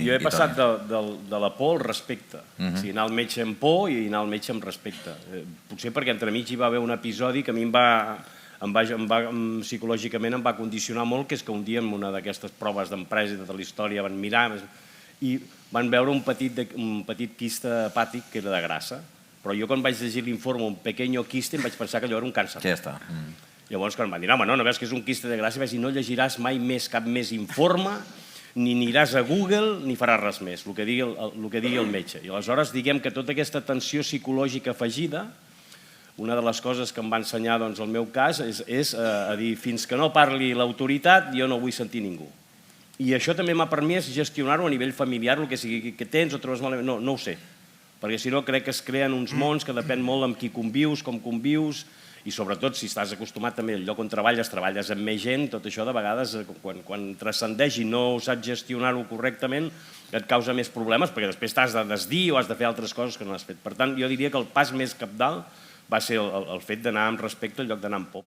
Jo he passat de la por al respecte. O sigui, anar al metge amb por i anar al metge amb respecte. Potser perquè entremig hi va haver un episodi que a mi psicològicament em va condicionar molt, que és que un dia en una d'aquestes proves d'empresa de tota la història van mirar i van veure un petit quiste hepàtic que era de grassa. Però jo quan vaig llegir l'informe un pequeño quiste em vaig pensar que allò era un càncer. Ja està. Llavors quan em van dir, home, no veus que és un quiste de grassa, vaig dir, no llegiràs mai més cap més informe, ni aniràs a Google, ni faràs res més, el que digui el metge. I aleshores diguem que tota aquesta tensió psicològica afegida, una de les coses que em va ensenyar el meu cas és a dir, fins que no parli l'autoritat jo no vull sentir ningú. I això també m'ha permès gestionar-ho a nivell familiar, el que sigui que tens o trobes malament, no ho sé, perquè si no crec que es creen uns mons que depèn molt amb qui convius, com convius, i sobretot si estàs acostumat també al lloc on treballes amb més gent, tot això de vegades quan transcendeix i no saps gestionar-ho correctament et causa més problemes perquè després t'has de desdir o has de fer altres coses que no has fet. Per tant, jo diria que el pas més cabdal va ser el fet d'anar amb respecte en lloc d'anar amb por.